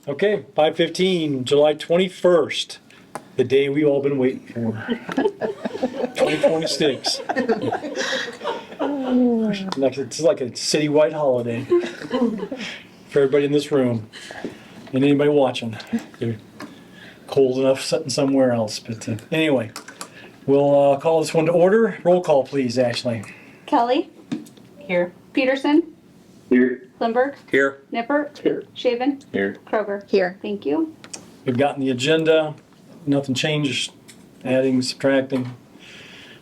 Okay, 5:15, July 21st, the day we've all been waiting for. 2026. It's like a citywide holiday for everybody in this room and anybody watching. They're cold enough sitting somewhere else. But anyway, we'll call this one to order. Roll call, please, Ashley. Kelly. Here. Peterson. Here. Lindberg. Here. Nippert. Here. Shaven. Here. Kroger. Here. Thank you. We've gotten the agenda. Nothing changed. Adding, subtracting.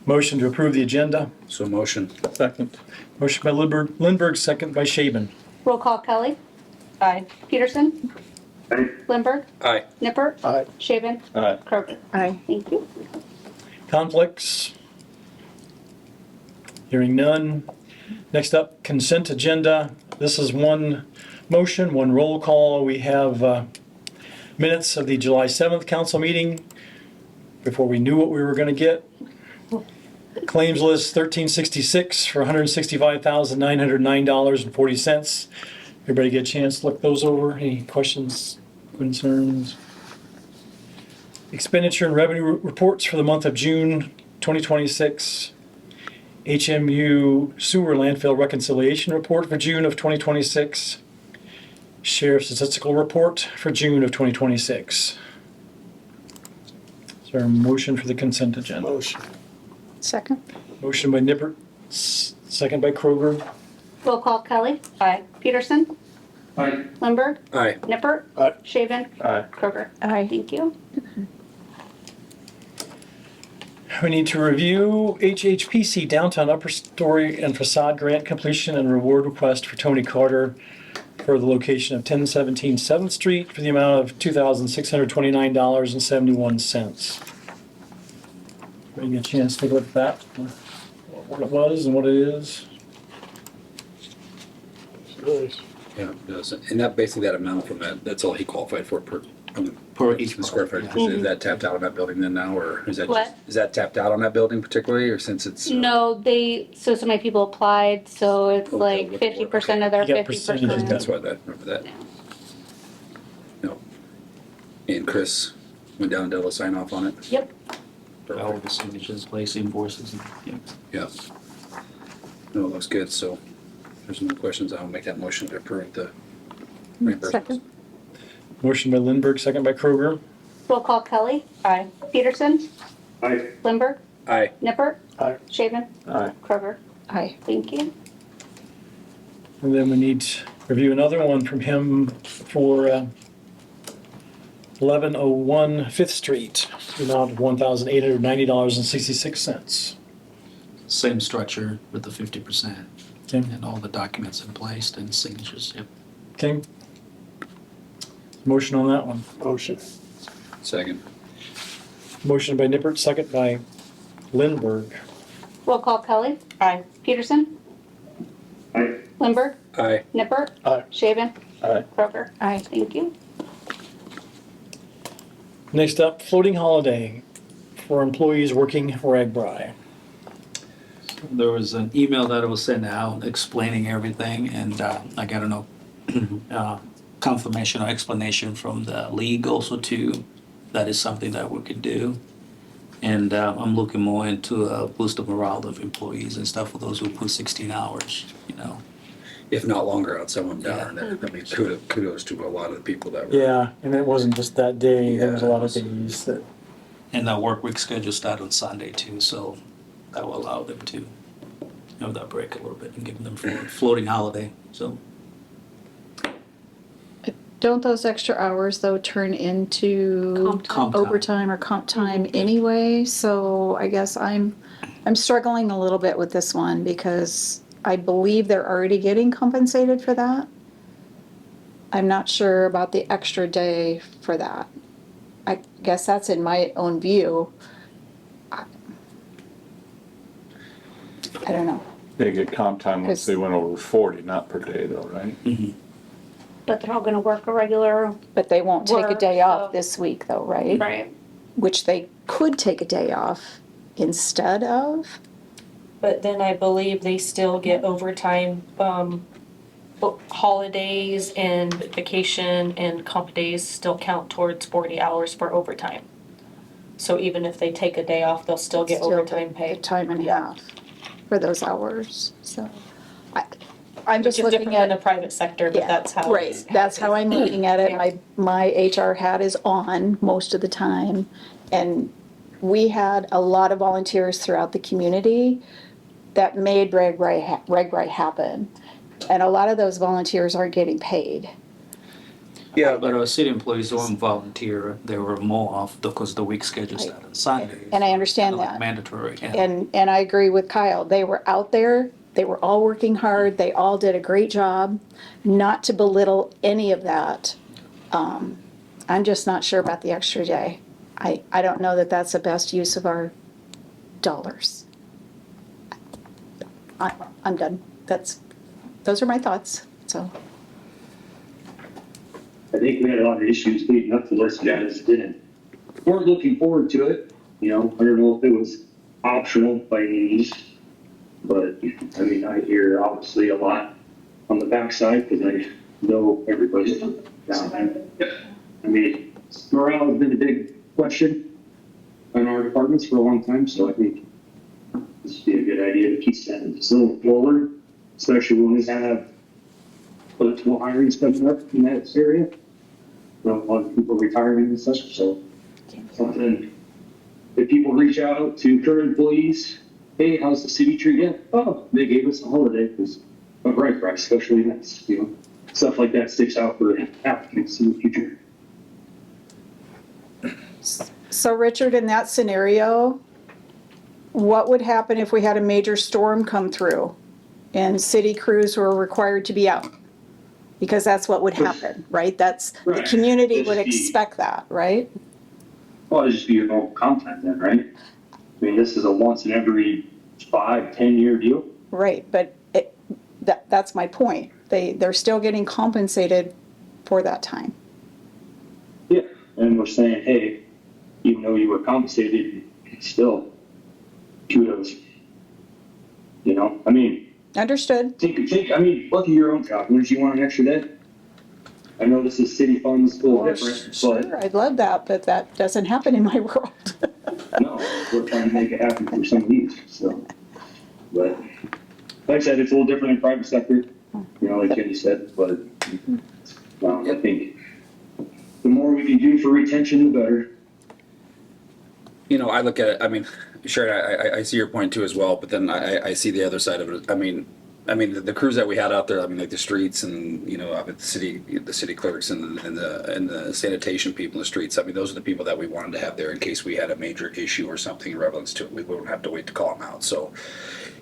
Motion to approve the agenda. So motion. Second. Motion by Lindberg, second by Shaben. Roll call Kelly. Aye. Peterson. Aye. Lindberg. Aye. Nippert. Aye. Shaven. Aye. Kroger. Aye. Thank you. Conflicts? Hearing none. Next up, consent agenda. This is one motion, one roll call. We have minutes of the July 7th council meeting before we knew what we were going to get. Claims list 1366 for $165,909.40. Everybody get a chance to look those over? Any questions, concerns? Expenditure and revenue reports for the month of June 2026. HMU sewer landfill reconciliation report for June of 2026. Sheriff's statistical report for June of 2026. Is there a motion for the consent agenda? Motion. Second. Motion by Nippert, second by Kroger. Roll call Kelly. Aye. Peterson. Aye. Lindberg. Aye. Nippert. Aye. Shaven. Aye. Kroger. Aye. Thank you. We need to review HHPC downtown upper story and facade grant completion and reward request for Tony Carter for the location of 1017 7th Street for the amount of $2,629.71. Everybody get a chance to take a look at that, what it was and what it is. Nice. Yeah, it does. And that basically that amount from that, that's all he qualified for per each square foot. Yeah. Is that tapped out on that building then now, or is that What? is that tapped out on that building particularly, or since it's No, so many people applied, so it's Okay, like what- 50% of their You got 50%. percentages. That's why I remember that. No. And Chris went down and did a sign off on it. Yep. All the signatures, place invoices, and, yeah. Yeah. No, it looks good, so if there's no questions, I'll make that motion to approve the reimbursement. Second. Motion by Lindberg, second by Kroger. Roll call Kelly. Aye. Peterson. Aye. Lindberg. Aye. Nippert. Aye. Shaven. Aye. Kroger. Aye. Thank you. And then we need to review another one from him for 1101 5th Street, the amount of $1,890.66. Same structure with the 50% Okay. and all the documents in place and signatures, yep. Okay. Motion on that one. Motion. Second. Motion by Nippert, second by Lindberg. Roll call Kelly. Aye. Peterson. Aye. Lindberg. Aye. Nippert. Aye. Shaven. Aye. Kroger. Aye. Thank you. Next up, floating holiday for employees working for Ragbri. There was an email that was sent out explaining everything, and I got a confirmation or explanation from the league also too. That is something that we could do. And I'm looking more into a boost of morale of employees and stuff for those who put 16 hours, you know. If not longer, I'd someone down. I mean, kudos to a lot of the people that were. Yeah, and it wasn't just that day, there was a lot of days that. And the work week schedule start on Sunday too, so that will allow them to have that break a little bit and give them floating holiday, so. Don't those extra hours though turn into Comp time. overtime or comp time anyway? So I guess I'm struggling a little bit with this one because I believe they're already getting compensated for that. I'm not sure about the extra day for that. I guess that's in my own view. I don't know. They get comp time once they went over 40, not per day though, right? But they're all gonna work a regular, But they won't take a Work, day off so- this week though, right? right? Which they could take a day off instead of. But then I believe they still get overtime, holidays and vacation and comp days still count towards 40 hours for overtime. So even if they take a day off, they'll still get Still overtime the pay. time and a half for those hours, so. I'm Which just is looking different than the at, private sector, but yeah, that's how. right, that's how I'm looking at it. Yeah. My HR hat is on most of the time. And we had a lot of volunteers throughout the community that made Reg Right happen. And a lot of those volunteers aren't getting paid. Yeah, but our city employees don't volunteer. They were more off because the week schedule started on Sundays. And I understand Kinda like that. mandatory, yeah. And I agree with Kyle. They were out there, they were all working hard, they all did a great job, not to belittle any of that. I'm just not sure about the extra day. I don't know that that's the best use of our dollars. I'm done. Those are my thoughts, so. I think we had a lot of issues leading up to this, guys weren't looking forward to it. You know, I don't know if it was optional by any means, but I mean, I hear obviously a lot on the backside because I know everybody down there. I mean, morale has been a big question in our departments for a long time, so I think this would be a good idea to keep sending this little forward, especially when we have political hirings coming up in that area. A lot of people retiring and such, so something, if people reach out to current employees, hey, how's the city treated? Oh, they gave us a holiday because of right price, special events, you know, stuff like that sticks out for applicants in the future. So Richard, in that scenario, what would happen if we had a major storm come through and city crews were required to be out? Because that's what would happen, right? The Right. community would Just be- expect that, right? Well, it'd just be your normal content then, right? I mean, this is a once in every 5-10 year deal. Right, but that's my point. They're still getting compensated for that time. Yeah, and we're saying, hey, even though you were compensated, still kudos. You know, I mean, Understood? I mean, look at your own job. Wouldn't you want an extra day? I know this is city funds, a little Well, different, sure, I'd love that, but that doesn't happen in my world. but no, we're trying to make it happen for some of these, so. But, like I said, it's a little different in private sector, you know, like Jenny said, but, I think the more we can do for retention, the better. You know, I look at it, I mean, sure, I see your point too as well, but then I see the other side of it. I mean, the crews that we had out there, I mean, like the streets and, you know, the city clerks and the sanitation people in the streets, I mean, those are the people that we wanted to have there in case we had a major issue or something in relevance to it. We wouldn't have to wait to call them out. So,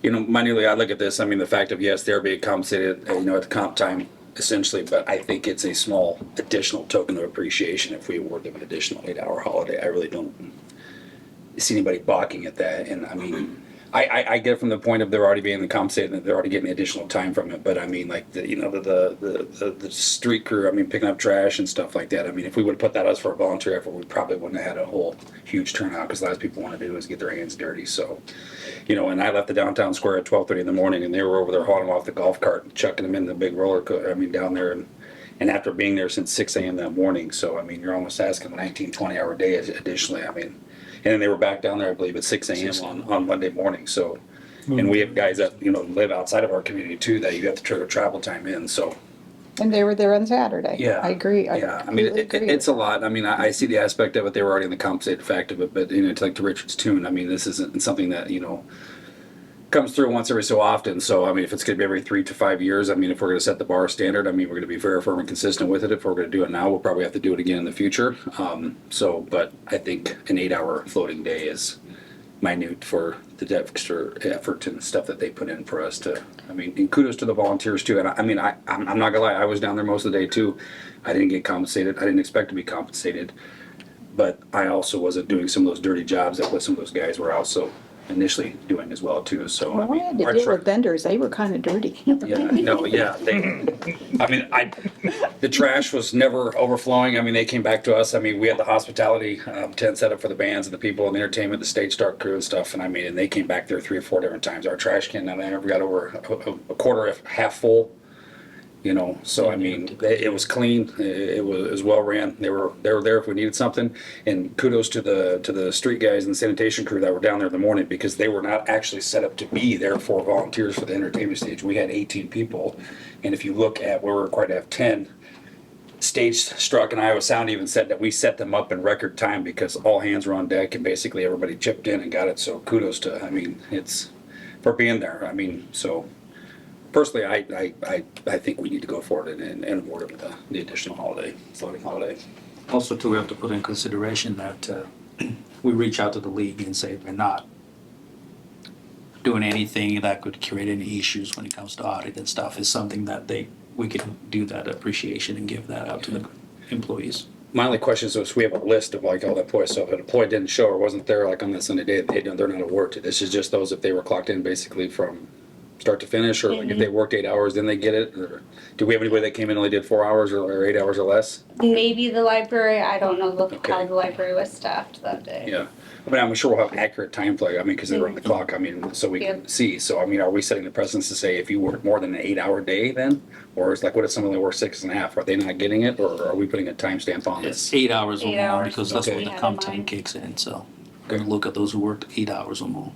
you know, minutely, I look at this, I mean, the fact of, yes, they're being compensated, you know, at the comp time, essentially, but I think it's a small additional token of appreciation if we award them an additional 8-hour holiday. I really don't see anybody balking at that. And I mean, I get it from the point of they're already being compensated and they're already getting additional time from it. But I mean, like the street crew, I mean, picking up trash and stuff like that. I mean, if we would have put that as for a volunteer effort, we probably wouldn't have had a whole huge turnout because last people want to do is get their hands dirty. So, you know, and I left the downtown square at 12:30 in the morning and they were over there hauling them off the golf cart and chucking them in the big roller coaster. I mean, down there and after being there since 6 a.m. that morning. So, I mean, you're almost asking a 19, 20-hour day additionally. I mean, and then they were back down there, I believe, at 6 a.m. on Monday morning. So, and we have guys that, you know, live outside of our community too that you have to trigger travel time in. So, And they were there on Saturday. yeah, I agree. Yeah, I mean, completely agree it's a with lot. I mean, I see the aspect of it. They were already in the compensated fact of it, but you know, to, like to Richard's tune, I mean, this isn't something that, you know, comes through once every so often. So, I mean, if it's going to be every 3 to 5 years, I mean, if we're going to set the bar standard, I mean, we're going to be very firm and consistent with it. If we're going to do it now, we'll probably have to do it again in the future. But I think an 8-hour floating day is minute for the extra effort and stuff that they put in for us to, I mean, and kudos to the volunteers too. And I'm not gonna lie, I was down there most of the day too. I didn't get compensated. I didn't expect to be compensated, but I also wasn't doing some of those dirty jobs that what some of those guys were also initially doing as well too. So Well, I I mean, had to our deal tra- with vendors. They were kind of dirty. yeah, no, yeah. The trash was never overflowing. I mean, they came back to us. I mean, we had the hospitality tent set up for the bands and the people and the entertainment, the stage start crew and stuff. And I mean, and they came back there 3 or 4 different times. Our trash can, I never got over a quarter, half full. you know, so I mean, it was clean, it was well ran, they were there if we needed something, and kudos to the street guys and sanitation crew that were down there in the morning, because they were not actually set up to be there for volunteers for the entertainment stage. We had 18 people, and if you look at where we're required to have 10, Stage Struck and Iowa Sound even said that we set them up in record time because all hands were on deck and basically everybody chipped in and got it, so kudos to, I mean, it's, for being there, I mean, so. Personally, I think we need to go for it and award it with the additional holiday, floating holiday. Also, too, we have to put in consideration that we reach out to the league and say they're not doing anything that could create any issues when it comes to audit and stuff. Is something that we can do that appreciation and give that out to the employees. My only question is we have a list of like all the employees, so if an employee didn't show or wasn't there like on that Sunday day, they're not awarded. This is just those if they were clocked in basically from start to finish, or like if they worked 8 hours, then they get it? Or do we have anybody that came in and only did 4 hours or 8 hours or less? Maybe the library, I don't know Okay. how the library was staffed that day. Yeah. I mean, I'm sure we'll have accurate time play, I mean, because they run the clock, I mean, so we can see. So, I mean, are we setting the precedence to say if you work more than an 8 hour day then? Or is like, what if someone only works 6.5? Are they not getting it, or are we putting a timestamp on It's this? 8 hours or 8 more hours. because that's Okay. when the Yeah, comp mine. time kicks in, so we're gonna look at those who worked 8 hours or more.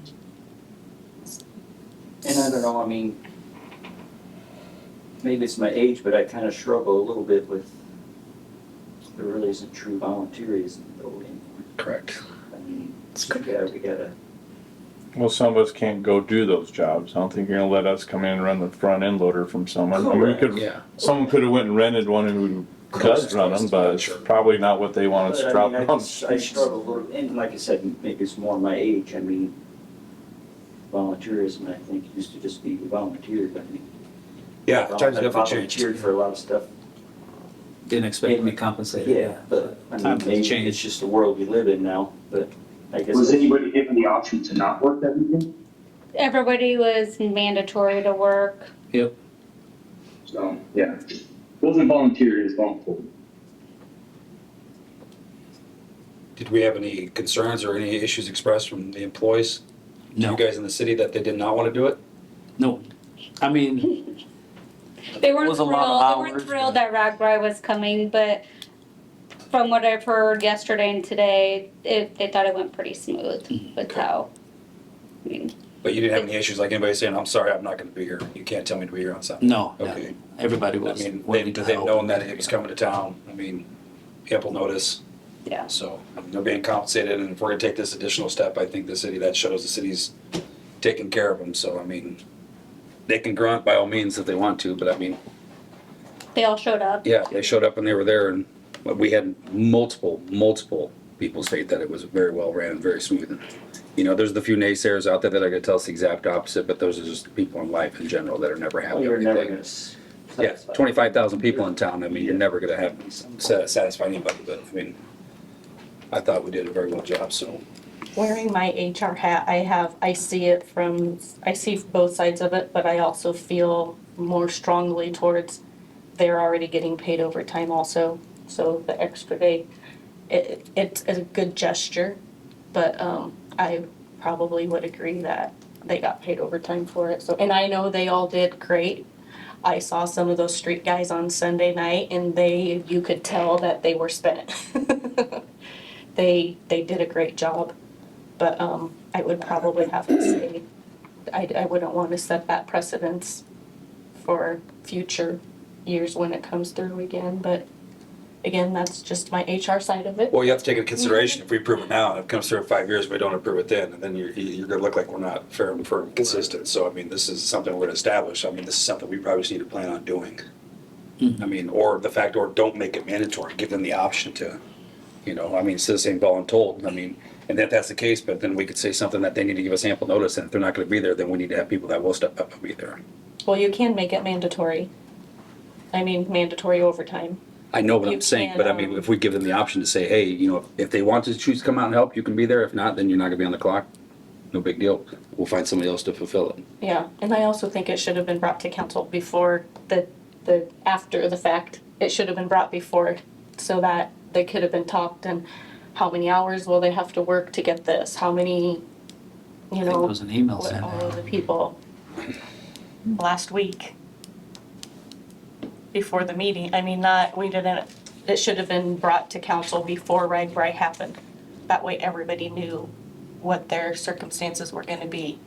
And I don't know, I mean, maybe it's my age, but I kind of struggle a little bit with, there really isn't true volunteerism though anymore. Correct. I mean, we gotta, Well, some of us can't go do those jobs. I don't think you're gonna let us come in and run the front end loader from someone. I mean, we could, Yeah. someone could have went and rented one who does run them, but it's Sure. probably not what they want us but to I drop mean, on. I struggle a little, and like I said, maybe it's more my age, I mean, volunteerism, I think, used to just be volunteered, I mean. Yeah, times I definitely changed. volunteered for a lot of stuff. Didn't expect to be compensated. Yeah, but, I mean, Times have maybe changed. it's just the world we live in now, but I guess. Was anybody given the option to not work that weekend? Everybody was mandatory to work. Yep. So, yeah, wasn't volunteer, it was volunteer. Did we have any concerns or any issues expressed from the employees? No. You guys in the city that they did not want to do it? No. I mean, They weren't was a thrilled, lot of they weren't hours, thrilled but- that Ragbri was coming, but from what I've heard yesterday and today, they thought it went pretty smooth with how, I mean, But you didn't have any issues like anybody saying, I'm sorry, I'm not going to be here. You can't tell me to be here on Sunday. no, no. Okay. Everybody I was mean, willing to they've help. known that it was coming to town. I mean, ample notice. yeah. So they're being compensated, and if we're gonna take this additional step, I think the city, that shows the city's taking care of them. So, I mean, they can grunt by all means if they want to, but I mean, They all showed up. yeah, they showed up and they were there, and we had multiple people state that it was very well ran and very smooth. And, you know, there's the few naysayers out there that are gonna tell us the exact opposite, but those are just the people in life in general that are never happy Well, with you're never anything. gonna. Yeah, 25,000 people in town, I mean, you're never gonna have, satisfy anybody, but, I mean, I thought we did a very well job, so. Wearing my HR hat, I see both sides of it, but I also feel more strongly towards they're already getting paid overtime also, so the extra day, it's a good gesture, but, I probably would agree that they got paid overtime for it, so, and I know they all did great. I saw some of those street guys on Sunday night and you could tell that they were spent. They did a great job, but I would probably have to say, I wouldn't want to set that precedence for future years when it comes through again, but again, that's just my HR side of it. Well, you have to take into consideration, if we approve it now, and it comes through in 5 years, we don't approve it then, and then you're gonna look like we're not fair and firm and consistent. So, I mean, this is something we're gonna establish. I mean, this is something we probably just need to plan on doing. I mean, or don't make it mandatory, give them the option to, you know, I mean, instead of saying voluntold, I mean, and if that's the case, but then we could say something that they need to give us ample notice, and if they're not gonna be there, then we need to have people that will step up and be there. Well, you can make it mandatory. I mean, mandatory overtime. I know what You I'm saying, can, but I mean, if we give them the option to say, hey, you know, if they want to choose to come out and help, you can be there. If not, then you're not gonna be on the clock. No big deal. We'll find somebody else to fulfill it. Yeah, and I also think it should have been brought to council before after the fact. It should have been brought before so that they could have been talked and how many hours will they have to work to get this? How many, you I think know, there was an email what sent all out. of the people last week. before the meeting. I mean, not, we didn't, it should have been brought to council before RAGBRAI happened. That way everybody knew what their circumstances were gonna be.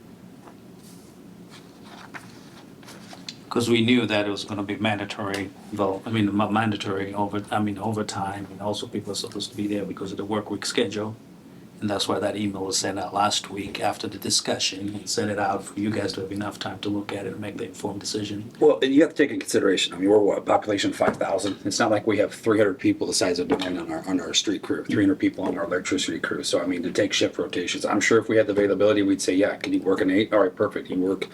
Because we knew that it was gonna be mandatory, mandatory overtime, and also people are supposed to be there because of the work week schedule. And that's why that email was sent out last week after the discussion, and sent it out for you guys to have enough time to look at it and make the informed decision. Well, and you have to take in consideration, I mean, we're what, population 5,000? It's not like we have 300 people the size of Dwayne on our street crew, 300 people on our electricity crew. So, I mean, to take shift rotations, I'm sure if we had the availability, we'd say, yeah, can you work an 8? All right, perfect. You work,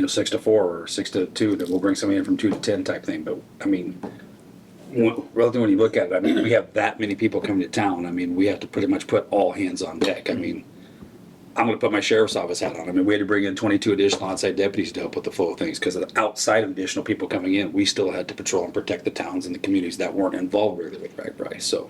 6 to 4 or 6 to 2, then we'll bring somebody in from 2 to 10 type thing. But, I mean, relatively when you look at it, I mean, we have that many people coming to town. I mean, we have to pretty much put all hands on deck. I mean, I'm going to put my sheriff's office hat on. I mean, we had to bring in 22 additional on-site deputies to help with the flow of things because outside of additional people coming in, we still had to patrol and protect the towns and the communities that weren't involved really with RAGBRAI. So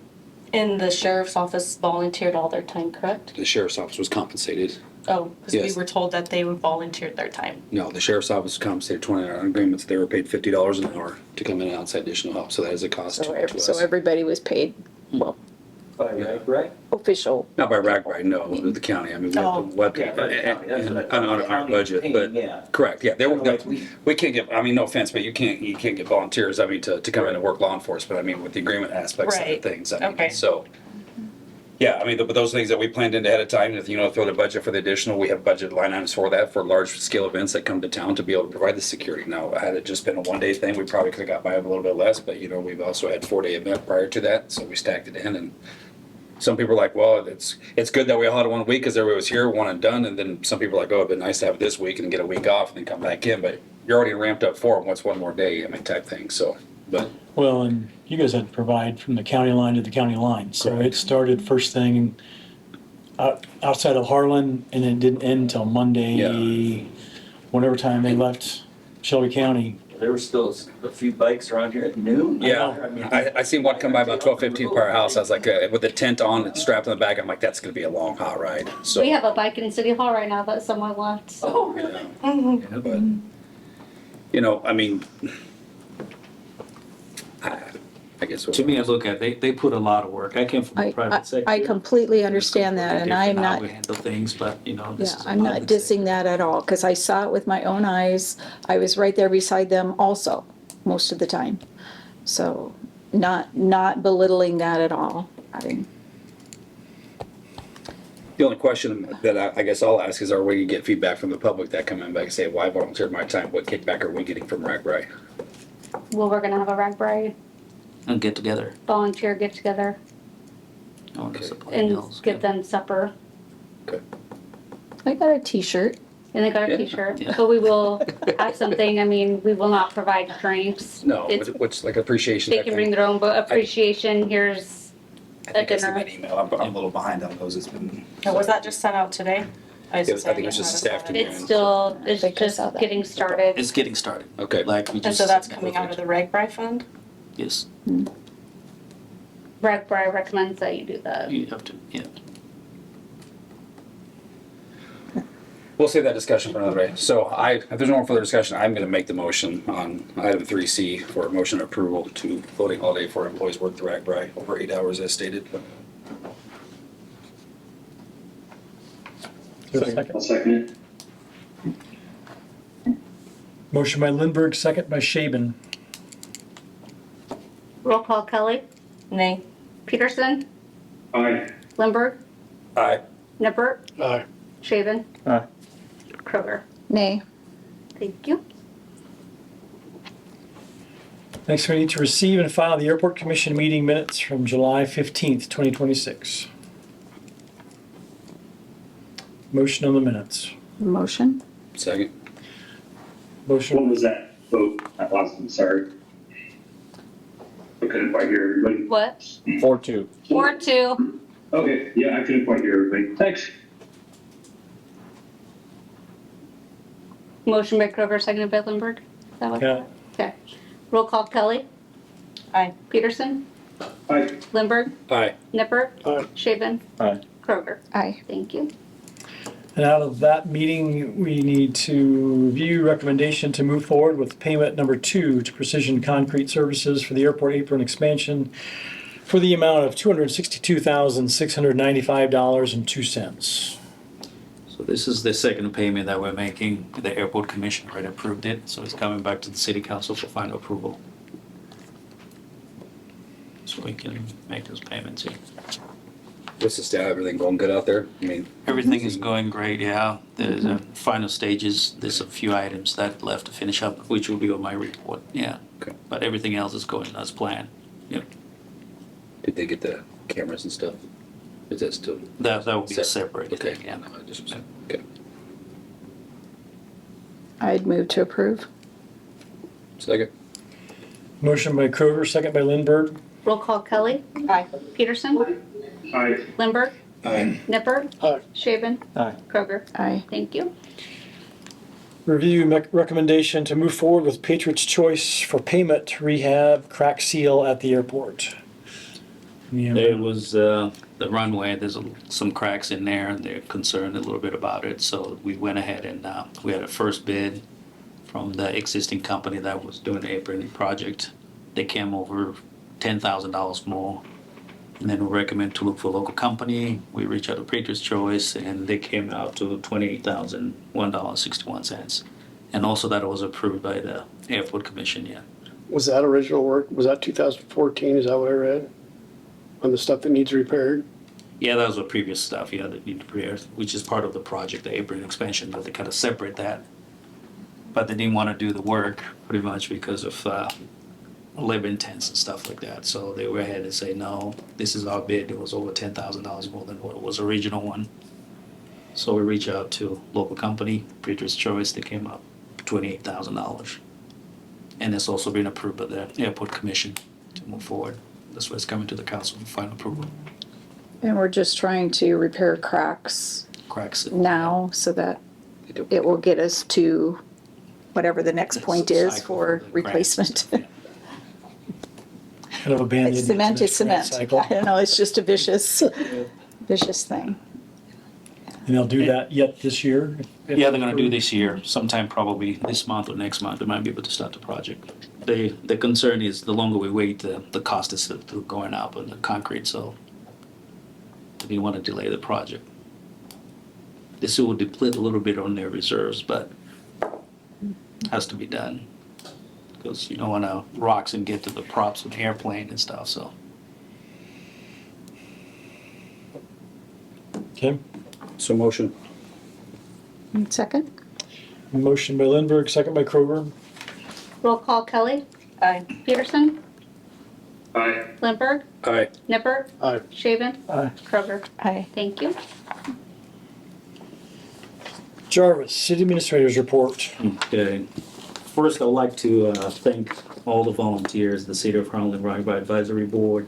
And the sheriff's office volunteered all their time, correct? the sheriff's office was compensated. Oh, because we Yes. were told that they would volunteer their time. No, the sheriff's office was compensated 20-hour agreements. They were paid $50 an hour to come in and outside additional help. So that is a cost to us. So everybody was paid, well, By RAGBRAI? official. Not by RAGBRAI, no, the county. I mean, we have Oh. the web, Yeah, by the county, that's what I on thought. our budget, Paying, but, yeah. correct, yeah, they were, Kinda like we can't get, I mean, no offense, but you can't get volunteers, I mean, to come in and work law enforcement, I mean, with the agreement aspects of Right. things, I mean, Okay. so. Yeah, I mean, but those things that we planned in ahead of time, if, throw the budget for the additional, we have budget line items for that, for large scale events that come to town to be able to provide the security. Now, had it just been a 1 day thing, we probably could have got by with a little bit less, but, we've also had 4-day event prior to that, so we stacked it in, and some people are like, well, it's good that we all had 1 week because everybody was here, one and done, and then some people are like, oh, it'd been nice to have it this week and get a week off and then come back in, but you're already ramped up for them, what's one more day, I mean, type thing, so, but. Well, and you guys had to provide from the county line to the county line. So it started first thing outside of Harlan, and it didn't end until Monday, Yeah. whatever time they left Shelby County. There were still a few bikes around here at noon. Yeah, I mean, I seen one come by about 12:15 per house. I was like, with the tent on and strapped on the back, I'm like, that's gonna be a long, hot ride. So, We have a bike in City Hall right now that someone left, so. Oh, really? yeah, but, I mean, I guess. To me, I look at, they put a lot of work. I came from the private sector. I completely understand that, and I'm Different how not, we handle things, but, this yeah, is a I'm not public dissing sector. that at all, because I saw it with my own eyes. I was right there beside them also, most of the time. So, not belittling that at all. The only question that I guess I'll ask is, are we gonna get feedback from the public that come in back and say, well, I volunteered my time, what kickback are we getting from RAGBRAI? Well, we're gonna have a RAGBRAI And get together. volunteer get together On the Okay. supply and mills, give yeah. them supper. Okay. I got a T-shirt. And they got a Yeah. t-shirt, Yeah. but we will have something, we will not provide drinks. No, It's- which like appreciation. They type can thing. bring their own, but appreciation, here's I a think I seen dinner. that email. I'm a little behind on those. It's been. Was that just sent out today? I think it was just this afternoon. It's still, it's think I saw just that. getting started. It's getting started. Okay. Like we And just. so that's coming out of the RAGBRAI fund? Yes, RAGBRAI recommends that you do that. you have to, yeah. We'll save that discussion for another day. So if there's no more further discussion, I'm gonna make the motion on item 3C for a motion of approval to floating holiday for employees work through RAGBRAI over 8 hours as stated. Is there a second? I'll second it. Motion by Lindberg, second by Shaben. Roll call Kelly, Nay. Peterson, Aye. Lindberg, Aye. Nippert, Aye. Shaven, Aye. Kroger. Nay. Thank you. Next, we need to receive and file the Airport Commission meeting minutes from July 15th, 2026. Motion on the minutes. Motion? Second. What Motion, was that vote? I lost, I'm sorry. I couldn't quite hear everybody. What? 4-2. 4-2. Okay, yeah, I couldn't quite hear everybody. Thanks. Motion by Kroger, seconded by Lindberg. Is that what? yeah, Okay. Roll call Kelly, Aye. Peterson, Aye. Lindberg, Aye. Nippert, Aye. Shaven, Aye. Kroger. Aye. Thank you. And out of that meeting, we need to review recommendation to move forward with payment number 2 to Precision Concrete Services for the airport apron expansion for the amount of $262,695.02. So this is the second payment that we're making. The airport commission already approved it, so it's coming back to the city council for final approval. So we can make those payments here. What's the stat? Everything going good out there? I mean, Everything is going great, yeah. There's final stages, there's a few items that left to finish up, which will be on my report, yeah. Okay. But everything else is going as planned, yeah. did they get the cameras and stuff? Is that still? That will be a separate Okay. thing, yeah. No, I just was, okay. I'd move to approve. Second. Motion by Kroger, second by Lindberg. Roll call Kelly. Aye. Peterson. Aye. Lindberg. Aye. Nipper. Aye. Shaven. Aye. Kroger. Aye. Thank you. Review recommendation to move forward with Patriots' Choice for payment rehab crack seal at the airport. There was the runway, there's some cracks in there, and they're concerned a little bit about it, so we went ahead and we had a first bid from the existing company that was doing the apron project. They came over $10,000 more, and then we recommend to look for a local company. We reached out to Patriots' Choice, and they came out to $28,001.61. And also that was approved by the Airport Commission, yeah. Was that original work? Was that 2014? Is that what I read? On the stuff that needs repaired? Yeah, that was the previous stuff, yeah, that need to repair, which is part of the project, the apron expansion, but they kind of separate that. But they didn't want to do the work pretty much because of labor intense and stuff like that. So they went ahead and say, no, this is our bid. It was over $10,000 more than what was original one. So we reached out to local company, Patriots' Choice. They came up $28,000. And it's also been approved by the Airport Commission to move forward. That's why it's coming to the council for final approval. And we're just trying to repair cracks Cracks. now so that it will get us to whatever the next point is Cycle for the replacement. cracks. Kind of a band-aid. Cement is to that cement. cycle. I don't know, it's just a vicious thing. And they'll do that yet this year? Yeah, they're gonna do this year, sometime probably this month or next month, they might be able to start the project. The concern is the longer we wait, the cost is still going up on the concrete, so they didn't wanna delay the project. This will deplete a little bit on their reserves, but has to be done. Because you don't wanna rocks and get to the props of the airplane and stuff, so. Okay. So motion. Second? Motion by Lindberg, second by Kroger. Roll call Kelly. Aye. Peterson. Aye. Lindberg. Aye. Nipper. Aye. Shaven. Aye. Kroger. Aye. Thank you. Jarvis, City Administrator's Report. Okay. First, I'd like to thank all the volunteers, the City of Harlan Rockby Advisory Board,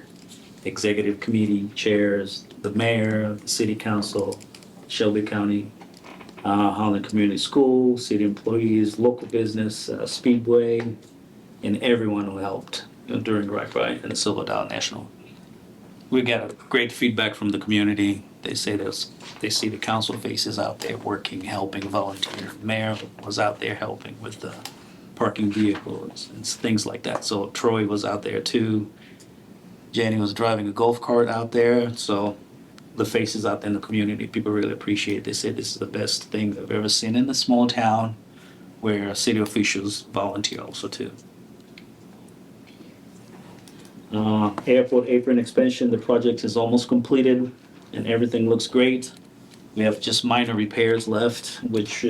Executive Committee chairs, the mayor, the City Council, Shelby County, Harlan Community School, city employees, local business, Speedway, and everyone who helped during Rockby and the Silver Dollar National. We got great feedback from the community. They say they see the council faces out there working, helping, volunteer. Mayor was out there helping with the parking vehicles and things like that. So Troy was out there too. Jenny was driving a golf cart out there. So the faces out there in the community, people really appreciate it. They said this is the best thing they've ever seen in a small town where city officials volunteer also too. Airport apron expansion, the project is almost completed and everything looks great. We have just minor repairs left, which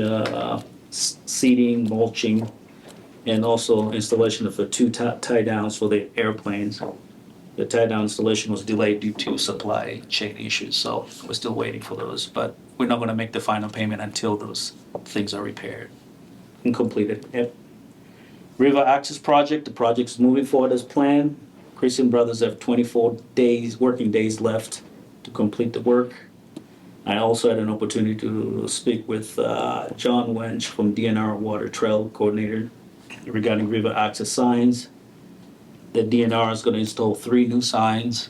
seating, mulching, and also installation of the two tie downs for the airplanes. The tie down installation was delayed due to supply chain issues, so we're still waiting for those. But we're not going to make the final payment until those things are repaired and completed. Yep. River Access Project, the project's moving forward as planned. Christian Brothers have 24 working days left to complete the work. I also had an opportunity to speak with John Wench from DNR Water Trail Coordinator regarding river access signs. The DNR is going to install 3 new signs,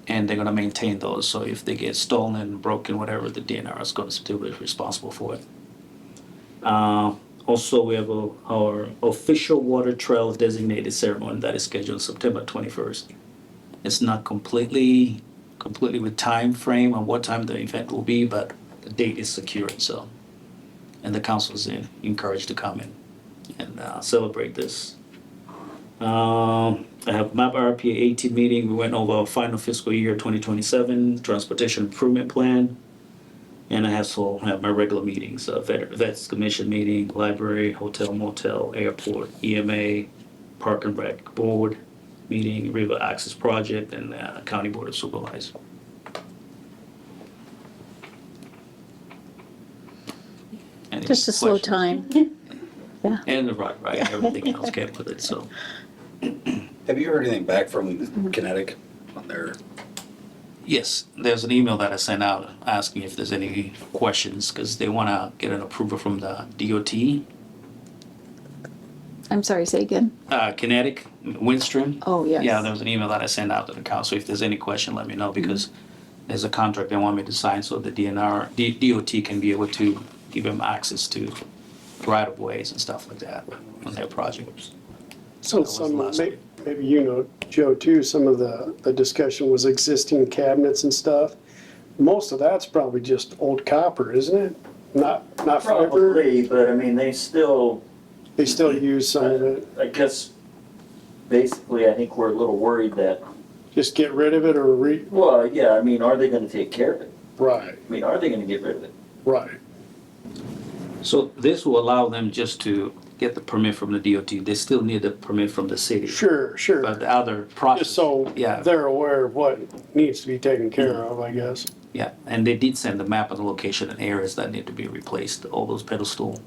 and they're gonna maintain those. So if they get stolen, broken, whatever, the DNR is gonna still be responsible for it. Also, we have our official water trail designated ceremony that is scheduled September 21st. It's not completely with time frame on what time the event will be, but the date is secured, so. And the council is encouraged to come in and celebrate this. I have MAP RPA 18 meeting. We went over our final fiscal year 2027 transportation improvement plan. And I also have my regular meetings, Vets Commission meeting, library, hotel, motel, airport, EMA, Park and Rec Board meeting, River Access Project, and County Board of Supervisors. Any Just a slow questions? time. Yeah. And the right, everything else came with it, so. Have you heard anything back from Kinetic on their? Yes, there's an email that I sent out asking if there's any questions, because they want to get an approval from the DOT. I'm sorry, say again. Kinetic, Windstream. Oh, yes. Yeah, there was an email that I sent out to the council. If there's any question, let me know, because there's a contract they want me to sign so the DOT can be able to give them access to right-of-ways and stuff like that on their projects. So That was some, last week. maybe you know, Joe, too, some of the discussion was existing cabinets and stuff. Most of that's probably just old copper, isn't it? Not fiber? Probably, but I mean, they still, They still use some of it. I guess, basically, I think we're a little worried that, Just get rid of it or well, yeah, I mean, are they gonna take care of it? right, I mean, are they gonna get rid of it? right. So this will allow them just to get the permit from the DOT. They still need the permit from the city. Sure, sure. But the other process. Just so Yeah. they're aware of what needs to be taken care of, I guess. Yeah, and they did send the map of the location and areas that need to be replaced, all those pedestal.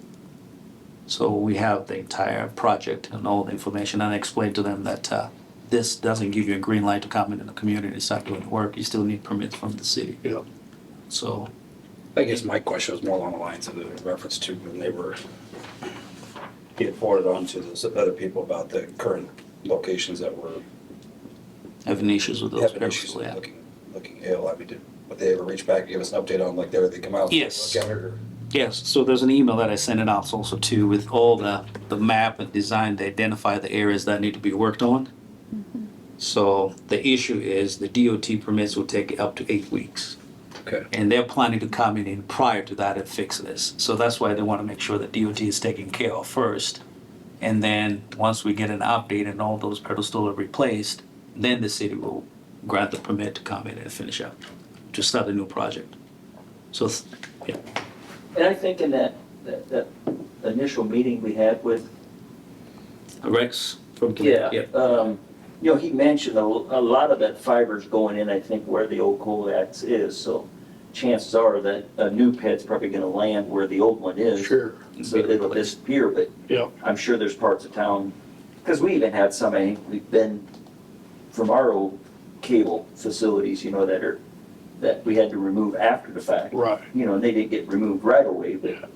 So we have the entire project and all the information, and I explained to them that this doesn't give you a green light to come into the community and start doing work. You still need permits from the city. Yeah. So, I guess my question was more along the lines of the reference to when they were getting forwarded on to those other people about the current locations that were having issues with those having issues pedestals, with yeah. looking ill. I mean, would they ever reach back and give us an update on like they come out? and Yes. Look at it, or? Yes, so there's an email that I sent it out also too with all the map and design to identify the areas that need to be worked on. So the issue is the DOT permits will take up to 8 weeks. Okay. And they're planning to come in prior to that and fix this. So that's why they want to make sure that DOT is taken care of first. And then once we get an update and all those pedestals are replaced, then the city will grant the permit to come in and finish up, to start a new project. So, yeah. And I think in that initial meeting we had with, Rex from yeah, yeah. you know, he mentioned a lot of that fiber's going in, I think, where the old coax is, so chances are that a new pet's probably gonna land where the old one is. Sure. So it'll disappear, but Yeah. I'm sure there's parts of town, because we even had some, I think, we've been from our old cable facilities, you know, that we had to remove after the fact. Right. You know, and they didn't get removed right away, but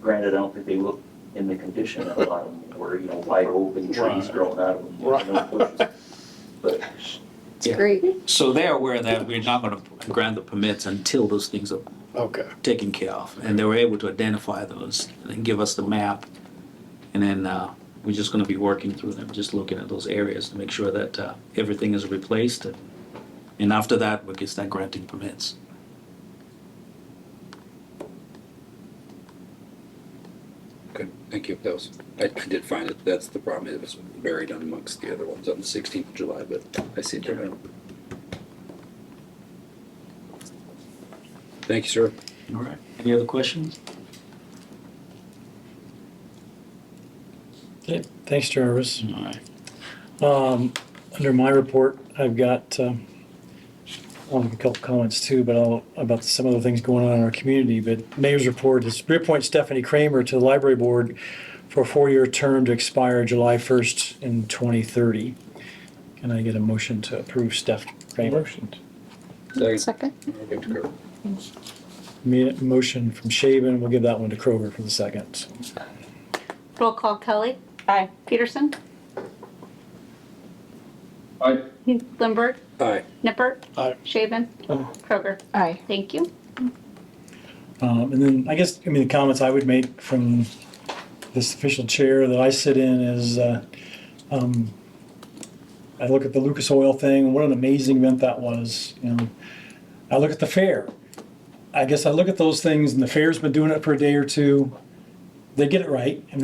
granted, I don't think they look in the condition that a lot of them were, you know, wide open trees Right. growing out of them. Right. You know, bushes. But, It's Yeah. great. So they're aware that we're not going to grant the permits until those things are Okay. taken care of. And they were able to identify those and give us the map. And then we're just going to be working through them, just looking at those areas to make sure that everything is replaced. And after that, we can start granting permits. Okay, thank you. That was, I did find it. That's the problem. It was buried amongst the other ones on the 16th of July, but I see it there now. Thank you, sir. All right. Any other questions? Okay, thanks, Jarvis. All right. Under my report, I've got I'll make a couple comments too, but about some of the things going on in our community. But mayor's report is reappoint Stephanie Kramer to the library board for a 4-year term to expire July 1st in 2030. Can I get a motion to approve Steph Kramer? Second. I'll give to Kurt. Motion from Shaven. We'll give that one to Kroger for the second. Roll call Kelly. Aye. Peterson. Aye. Lindberg, Aye. Nippert, Aye. Shaven, Kroger. Aye. Thank you. And then I guess, the comments I would make from this official chair that I sit in is, I look at the Lucas Oil thing, and what an amazing event that was, I look at the fair. I guess I look at those things, and the fair's been doing it for a day or two. They get it right, and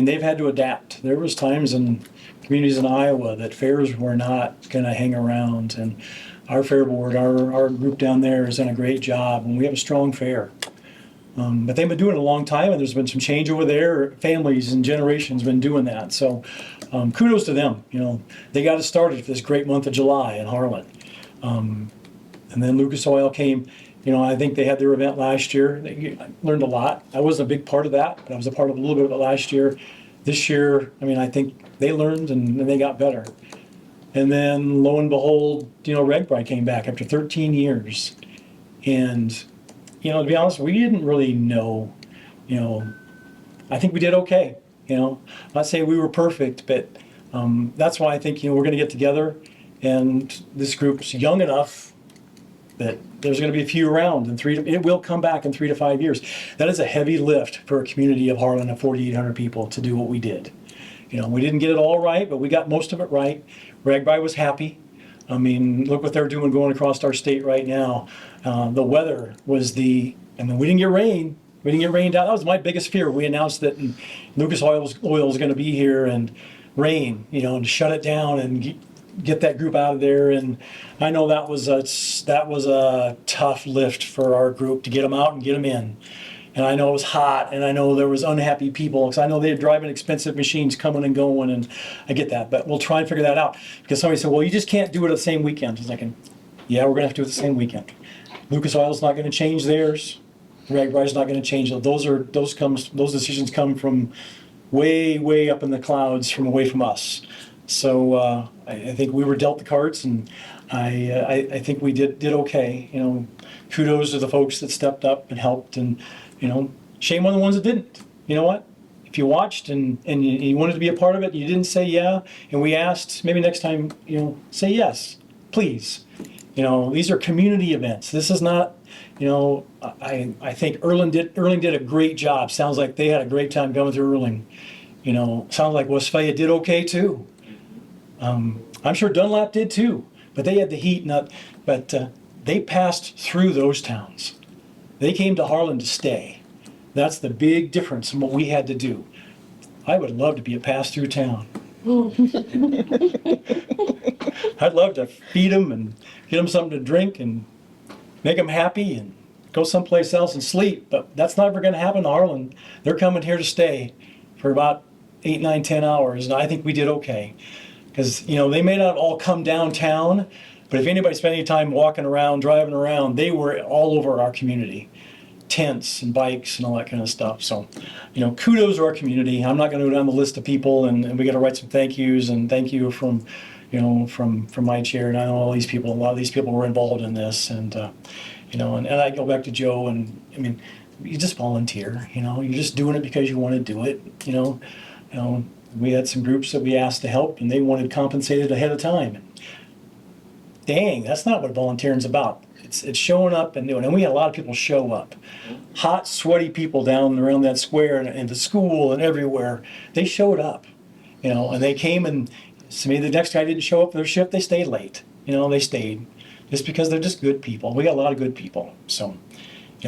they've had to adapt. There was times in communities in Iowa that fairs were not gonna hang around, and our fair board, our group down there has done a great job, and we have a strong fair. But they've been doing it a long time, and there's been some change over there. Families and generations been doing that. So kudos to them. They got it started for this great month of July in Harlan. And then Lucas Oil came. I think they had their event last year. I learned a lot. I wasn't a big part of that, but I was a part of a little bit of it last year. This year, I think they learned and they got better. And then lo and behold, RegBri came back after 13 years. And to be honest, we didn't really know, I think we did okay, I'm not saying we were perfect, but that's why I think, we're gonna get together, and this group's young enough that there's gonna be a few around, and it will come back in 3 to 5 years. That is a heavy lift for a community of Harlan of 4,800 people to do what we did. We didn't get it all right, but we got most of it right. RegBri was happy. Look what they're doing going across our state right now. The weather was we didn't get rain. We didn't get rained out. That was my biggest fear. We announced that Lucas Oil was going to be here and rain, and shut it down and get that group out of there. And I know that was a tough lift for our group to get them out and get them in. And I know it was hot, and I know there was unhappy people, because I know they're driving expensive machines coming and going, and I get that. But we'll try and figure that out. Because somebody said, well, you just can't do it the same weekend. I was like, yeah, we're going to have to do it the same weekend. Lucas Oil's not going to change theirs. RegBri's not going to change it. Those decisions come from way, way up in the clouds, from away from us. So I think we were dealt the cards, and I think we did okay. Kudos to the folks that stepped up and helped, and shame on the ones that didn't. You know what? If you watched and you wanted to be a part of it, you didn't say yeah, and we asked, maybe next time, say yes, please. These are community events. This is not, I think Erling did a great job. Sounds like they had a great time coming through Erling. Sounds like Westphalia did okay too. I'm sure Dunlap did too, but they had the heat, but they passed through those towns. They came to Harlan to stay. That's the big difference in what we had to do. I would love to be a pass-through town. I'd love to feed them and get them something to drink and make them happy and go someplace else and sleep, but that's never going to happen in Harlan. They're coming here to stay for about 8, 9, 10 hours, and I think we did okay. Because, they may not all come downtown, but if anybody spent any time walking around, driving around, they were all over our community. Tents and bikes and all that kind of stuff. So, kudos to our community. I'm not going to go down the list of people, and we got to write some thank yous and thank you from my chair. And I know a lot of these people were involved in this, and I go back to Joe, and you just volunteer. You're just doing it because you want to do it. We had some groups that we asked to help, and they wanted compensated ahead of time. Dang, that's not what volunteering's about. It's showing up and doing, and we had a lot of people show up. Hot, sweaty people down around that square and the school and everywhere. They showed up, and they came, and so maybe the next guy didn't show up for their shift, they stayed late. They stayed just because they're just good people. We got a lot of good people. So,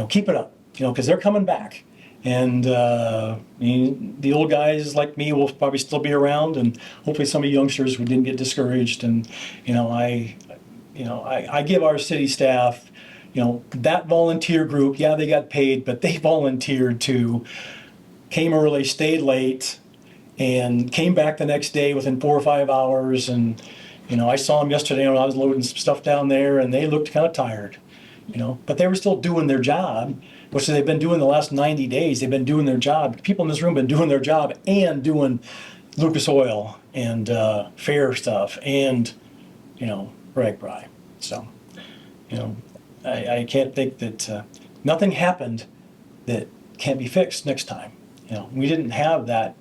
keep it up, because they're coming back. And the old guys like me will probably still be around, and hopefully some of the youngsters who didn't get discouraged. And I give our city staff, that volunteer group, yeah, they got paid, but they volunteered too. Came early, stayed late, and came back the next day within 4 or 5 hours. And, I saw them yesterday when I was loading some stuff down there, and they looked kind of tired, but they were still doing their job, which they've been doing the last 90 days. They've been doing their job. People in this room have been doing their job and doing Lucas Oil and fair stuff and, RegBri. So, I can't think that nothing happened that can't be fixed next time. We didn't have that,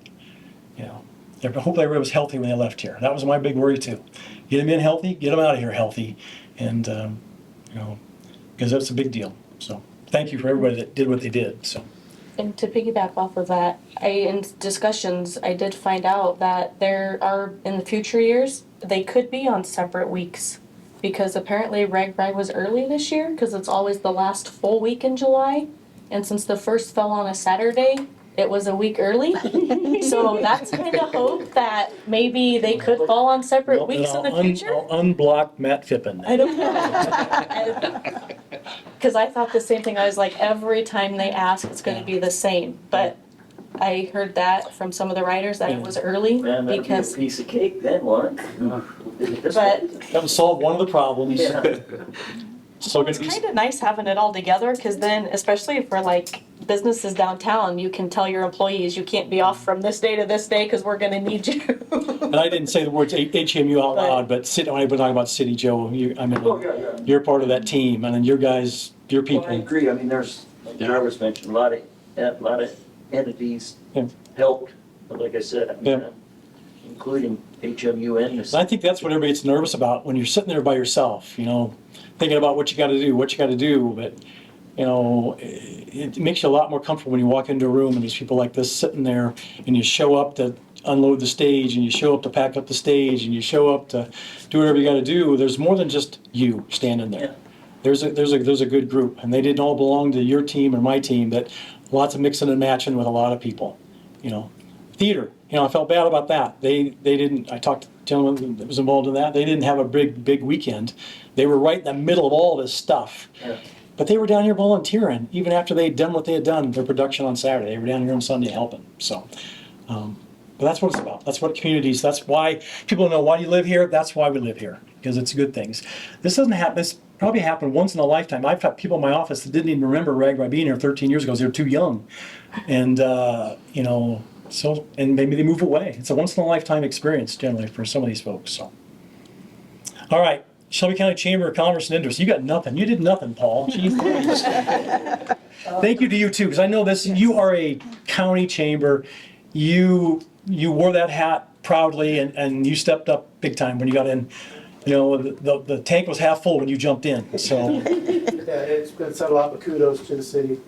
hopefully everybody was healthy when they left here. That was my big worry too. get them in healthy, get them out of here healthy, and you know, because that's a big deal. So thank you for everybody that did what they did. So And to piggyback off of that, in discussions, I did find out that there are, in the future years, they could be on separate weeks. Because apparently Rag was early this year, because it's always the last full week in July. And since the first fell on a Saturday, it was a week early. So that's kind of hope that maybe they could fall on separate weeks in the future. I'll unblock Matt Fippen. I don't know. Because I thought the same thing. I was like, every time they ask, it's going to be the same. But I heard that from some of the writers that it was early Man, that'd be a because. piece of cake then, wouldn't it? But That would solve one of the problems. Yeah. So it's kind of nice having it all together because then, especially for like businesses downtown, you can tell your employees you can't be off from this day to this day because we're going to need you. And I didn't say the words HMU out loud, but when I was talking about City Joe, Oh, yeah. you're part of that team, and then your guys, your Well, I people. agree. I mean, there's, like Jarvis mentioned, a lot of entities Yeah. helped, but like I said, I mean, Yeah. including HMUN. And I think that's what everybody gets nervous about when you're sitting there by yourself, thinking about what you got to do, but, it makes you a lot more comfortable when you walk into a room and there's people like this sitting there and you show up to unload the stage and you show up to pack up the stage and you show up to do whatever you got to do. There's more than just you standing there. There's a good group, and they didn't all belong to your team or my team, but lots of mixing and matching with a lot of people, Theater, I felt bad about that. They didn't, I talked to a gentleman that was involved in that, they didn't have a big weekend. They were right in the middle of all this stuff. Yeah. But they were down here volunteering, even after they'd done what they had done, their production on Saturday. They were down here on Sunday helping, so. But that's what it's about. That's what communities, that's why people know, why do you live here? That's why we live here, because it's good things. This doesn't happen, this probably happened once in a lifetime. I've got people in my office that didn't even remember Rag being here 13 years ago, because they were too young. And, so, and maybe they move away. It's a once in a lifetime experience generally for some of these folks, so. All right, Shelby County Chamber of Commerce and Industry, you got nothing. You did nothing, Paul. Jeez Louise. Thank you to you too, because I know this, you are a county chamber. You wore that hat proudly and you stepped up big time when you got in. The tank was half full when you jumped in, so. Yeah, it's been said a lot, but kudos to the city.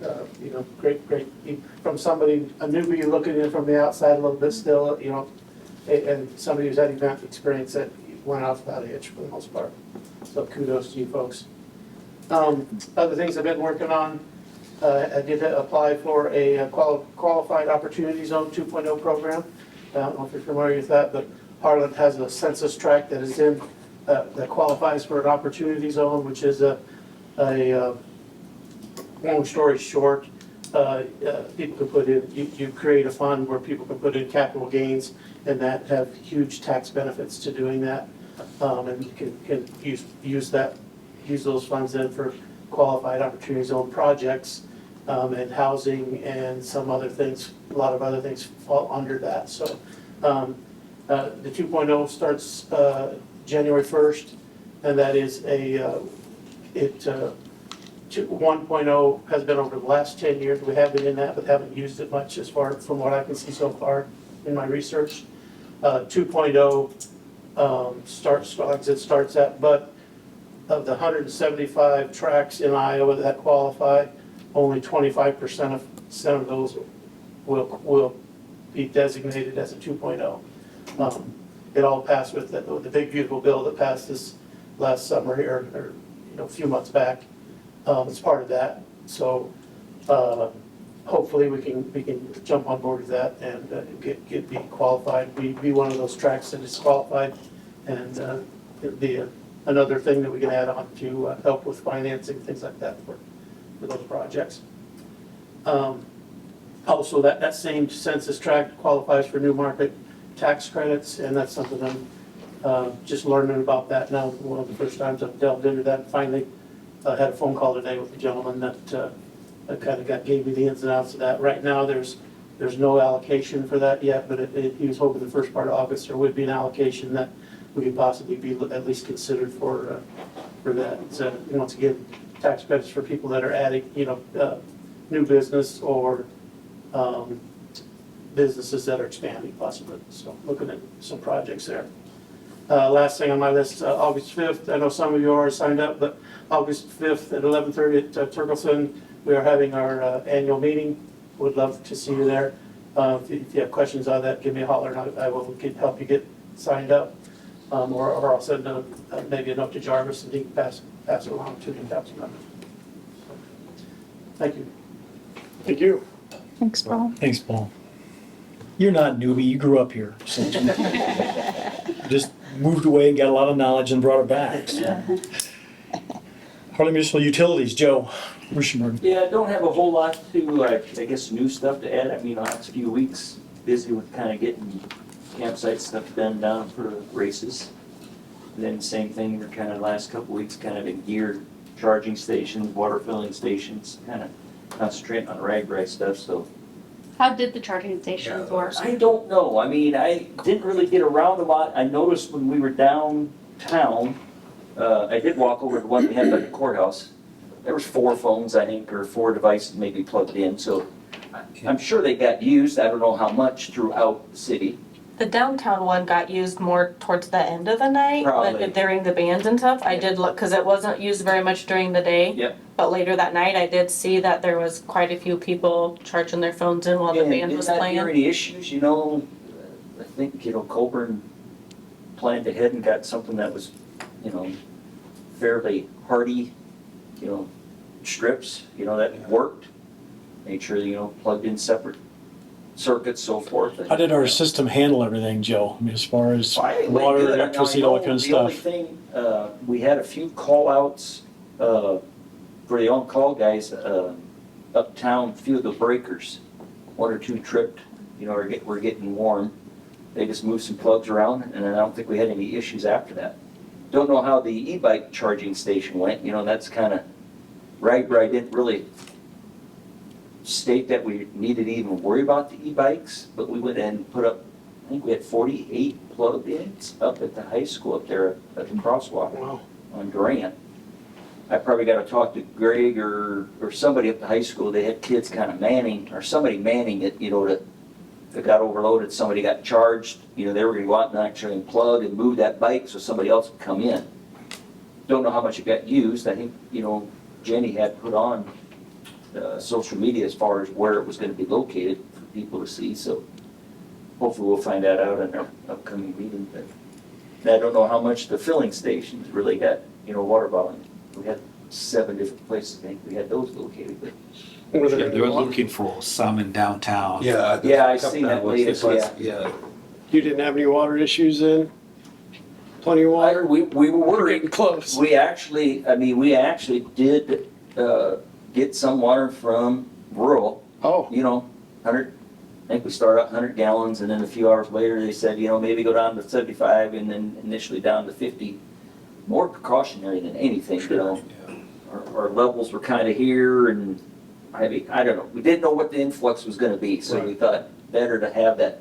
Great, from somebody, a newbie looking in from the outside a little bit still, and somebody who's had event experience that went off without a hitch for the most part. So kudos to you folks. Other things I've been working on, I did apply for a Qualified Opportunity Zone 2.0 program. I don't know if you're familiar with that, but Harlan has a census tract that is in, that qualifies for an opportunity zone, which is a long story short, people can put in, you create a fund where people can put in capital gains and that have huge tax benefits to doing that. And you can use those funds then for qualified opportunity zone projects, and housing and some other things, a lot of other things fall under that. So the 2.0 starts January 1st, and that is 1.0 has been over the last 10 years. We have been in that, but haven't used it much as far from what I can see so far in my research. 2.0 starts at, but of the 175 tracks in Iowa that qualify, only 25% of those will be designated as a 2.0. It all passed with the big beautiful bill that passed this last summer here, or a few months back. It's part of that. So hopefully we can jump on board with that and be qualified, be one of those tracks that is qualified, and it'll be another thing that we can add on to help with financing, things like that for those projects. Also, that same census tract qualifies for new market tax credits, and that's something I'm just learning about that now. One of the first times I've delved into that. Finally, I had a phone call today with a gentleman that kind of gave me the ins and outs of that. Right now, there's no allocation for that yet, but he was hoping the first part of August there would be an allocation that we could possibly be at least considered for that. So once again, tax credits for people that are adding, new business or businesses that are expanding possibly. So looking at some projects there. Last thing on my list, August 5th, I know some of you are signed up, but August 5th at 11:30 at Turkleson, we are having our annual meeting. Would love to see you there. If you have questions on that, give me a holler and I will help you get signed up. Or I'll send maybe a note to Jarvis and he can pass it along to the council members. Thank you. Thank you. Thanks, Paul. Thanks, Paul. You're not newbie, you grew up here. So just moved away and got a lot of knowledge and brought it back. Harlan Municipal Utilities, Joe Ruschenberg. Yeah, I don't have a whole lot to, I guess, new stuff to add. I mean, last few weeks, busy with kind of getting campsite stuff done down for races. And then same thing, we're kind of last couple weeks, kind of in gear, charging stations, water filling stations, kind of concentrating on rag stuff, so. How did the charging stations work? I don't know. I mean, I didn't really get around a lot. I noticed when we were downtown, I did walk over to the one we had at the courthouse. There was 4 phones, I think, or 4 devices maybe plugged in, so I'm sure they got used. I don't know how much throughout the city. The downtown one got used more towards the end of the night, Probably. like during the bands and stuff. I did look, because it wasn't used very much during the day. Yep. But later that night, I did see that there was quite a few people charging their phones in while the And band was did not hear playing. any issues, you know. I think, Colburn planned ahead and got something that was, fairly hardy, strips, that worked. Made sure, plugged in separate circuits, so forth. How did our system handle everything, Joe? I mean, as far as Went water, good. Now, electricity, I all know that kind of The only stuff? thing, we had a few call-outs for the on-call guys uptown, a few of the breakers, 1 or 2 tripped, we're getting warm. They just moved some plugs around, and I don't think we had any issues after that. Don't know how the e-bike charging station went, that's kind of, I didn't really state that we needed to even worry about the e-bikes, but we went and put up, I think we had 48 plug-ins up at the high school up there at the crosswalk Wow. on Durant. I probably got to talk to Greg or somebody at the high school. They had kids kind of manning, or somebody manning it, that if it got overloaded, somebody got charged, they were going to go out and actually unplug and move that bike so somebody else would come in. Don't know how much it got used. I think, Jenny had put on social media as far as where it was going to be located for people to see, so hopefully we'll find that out in our upcoming meeting. But I don't know how much the filling stations really got, water bottling. We had 7 different places, I think we had those located, but. Were Yeah, there they were looking for some in downtown. Yeah. Yeah, I seen that latest, Yeah. You didn't have any water issues then? Plenty of water? We were We're worried. getting close. We actually did get some water from rural, Oh, 100, I think we started out 100 gallons, and then a few hours later, they said, maybe go down to 75, and then initially down to 50. More precautionary than anything, Our levels were kind of here, and I don't know. We didn't know what the influx was gonna be, so we thought better to have that,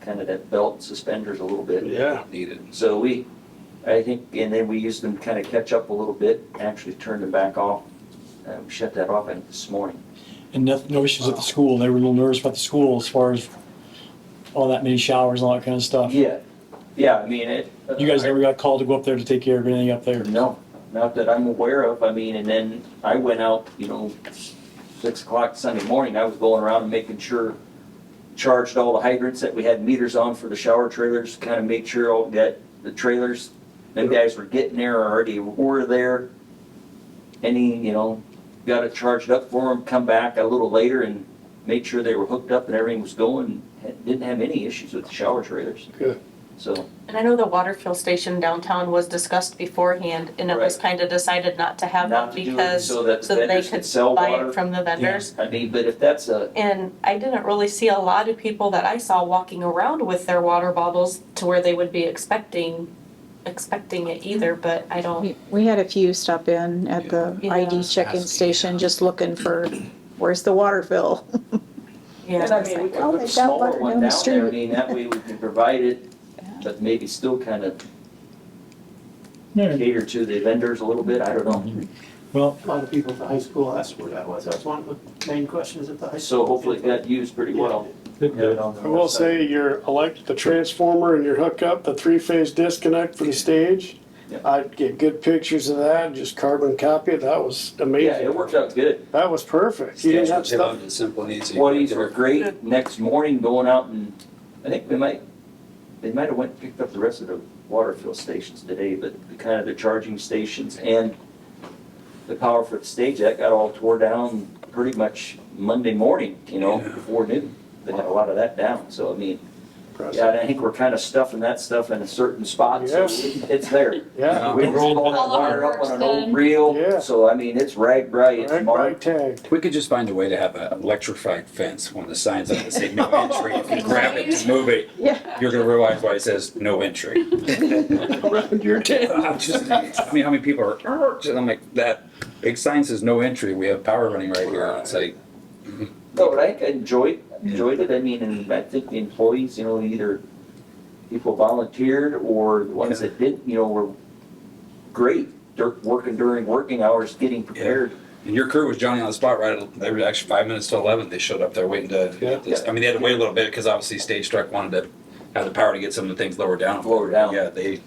kind of that belt and suspenders a little bit. yeah. Needed. So I think, and then we used them to kind of catch up a little bit, actually turned them back off. We shut that off, I think, this morning. And no issues at the school. They were a little nervous about the school as far as all that many showers and all that kind of stuff. Yeah, I mean, it. You guys never got called to go up there to take care of anything up there? No, not that I'm aware of. I mean, and then I went out, 6 o'clock Sunday morning, I was going around and making sure, charged all the hydrants that we had meters on for the shower trailers, kind of make sure all that the trailers, them guys were getting there or already were there. Any, got it charged up for them, come back a little later and made sure they were hooked up and everything was going. Didn't have any issues with the shower trailers. Good. So, And I know the water fill station downtown was discussed beforehand, and it was Right. kind of decided not to have not that to do it because, so that the so that they vendors could could sell buy water. it from the vendors. I mean, but if that's a, And I didn't really see a lot of people that I saw walking around with their water bottles to where they would be expecting it either, but I don't. We had a few stop in at the Yeah. ID check-in station, just looking for, where's the water fill? Yeah. and I mean, we could Oh, put a they've got smaller water one down the down there. I street. mean, that way we can provide it, but maybe still kind of Yeah. cater to the vendors a little bit. I don't know. Well, A lot of people at the high school asked where that was. That's one of the main questions at the high school. So hopefully it got used pretty well. Have it on the I will website. say the transformer and your hookup, the three-phase disconnect for the stage. Yeah. I'd get good pictures of that, just carbon copy it. That was Yeah, amazing. it worked out good. That was perfect. You didn't have Tip stuff. on it, simple and easy. Employees were great. Next morning, going out and, I think they might have went and picked up the rest of the water fill stations today, but the kind of the charging stations and the power for the stage, that got all tore down pretty much Monday morning, before noon. They had a lot of that down, so I mean, yeah, and I think we're kind of stuffing that stuff in a certain spot, so Yes. it's there. Yeah. We rolled all that All the hard wire up work's on an old done. reel, Yeah. so I mean, it's ragged right, it's Right, marked. tagged. We could just find a way to have an electrified fence, one of the signs up that say no entry. If you grab it to move it, Yeah. you're gonna realize why it says no entry. Around your tent. I mean, how many people are, and I'm like, that big sign says no entry, we have power running right here. And it's like, No, but I enjoyed it, I mean, and I think the employees, either people volunteered or the ones that did, were great, working during working hours, getting prepared. and your crew was Johnny on the spot, right? They were actually 5 minutes to 11. They showed up there waiting to get this. I mean, they had to wait a little bit because obviously Stage Struck wanted to have the power to get some of the things lower down. Lower down. Yeah, they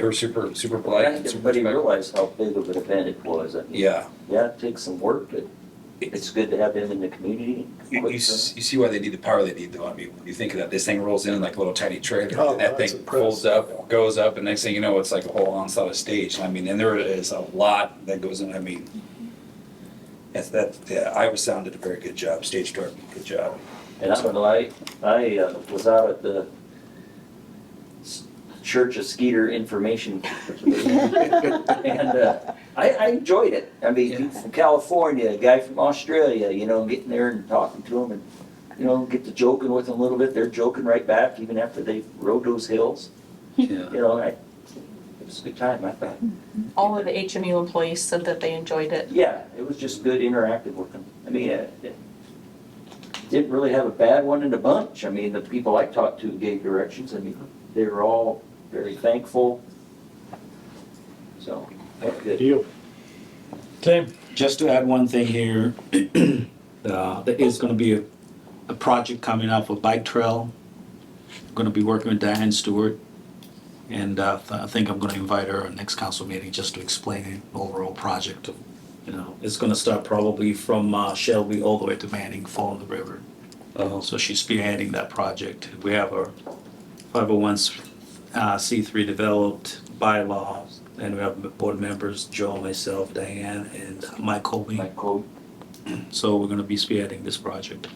were super But I polite. think super everybody respectful. realized how big of an event it was. I mean, Yeah. yeah, it takes some work, but it's good to have them in the community. You see why they need the power they need though. I mean, when you think of that, this thing rolls in like a little tiny trailer, Oh, and that that's thing impressive. folds up, goes up, and next thing you know, it's like a whole onslaught of stage. I mean, and there is a lot that goes in. I mean, Iowa Sound did a very good job. Stage Door, good job. And I don't know, I was out at the Church of Skeeter Information. And I enjoyed it. I mean, people from California, a guy from Australia, getting there and talking to them and, get to joking with them a little bit. They're joking right back even after they rode those hills. Yeah. It was a good time, I thought. All of the HMU employees said that they enjoyed it. Yeah, it was just good interactive with them. I mean, it didn't really have a bad one in the bunch. I mean, the people I talked to gave directions. I mean, they were all very thankful. So, that's good. Deal. Tim? Just to add one thing here, there is gonna be a project coming up for bike trail. I'm gonna be working with Diane Stewart, and I think I'm gonna invite her at next council meeting just to explain the overall project. It's gonna start probably from Shelby all the way to Manning, fall in the river. So she's spearheading that project. We have our 501c3 developed bylaws, and we have board members, Joe, myself, Diane, and Mike Colby. My code. So we're gonna be spearheading this project.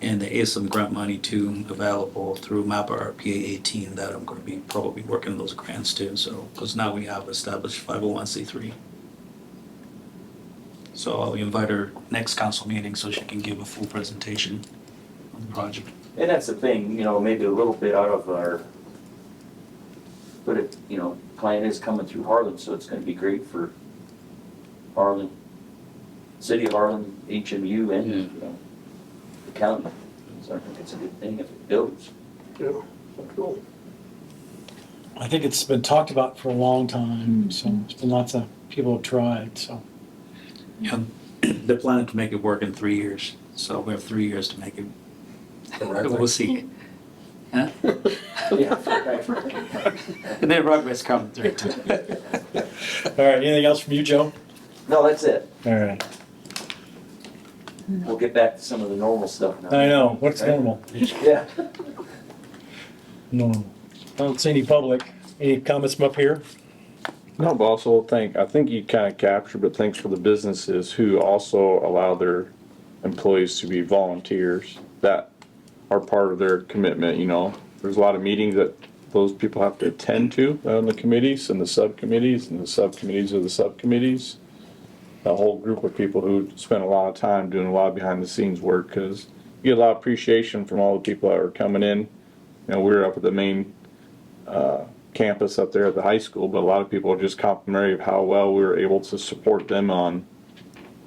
And there is some grant money too available through MAPA RPA 18 that I'm gonna be probably working those grants too, so, because now we have established 501c3. So I'll invite her next council meeting so she can give a full presentation on the project. And that's the thing, maybe a little bit out of our, but it, plan is coming through Harlan, so it's gonna be great for Harlan, City of Harlan, HMU, and, the county. So I think it's a good thing if it goes. Yeah, cool. I think it's been talked about for a long time, so there's been lots of people have tried, so. Yeah, they're planning to make it work in 3 years, so we have 3 years to make it. We'll see. Huh? Yeah. And then Rugby's coming through too. All right, anything else from you, Joe? No, that's it. All right. We'll get back to some of the normal stuff now. I know, what's normal? Yeah. Normal. I don't see any public. Any comments from up here? No, but also I think you kind of captured, but thanks for the businesses who also allow their employees to be volunteers that are part of their commitment, There's a lot of meetings that those people have to attend to on the committees and the subcommittees and the subcommittees of the subcommittees. A whole group of people who spend a lot of time doing a lot of behind the scenes work because you get a lot of appreciation from all the people that are coming in. We were up at the main campus up there at the high school, but a lot of people are just complimentary of how well we were able to support them on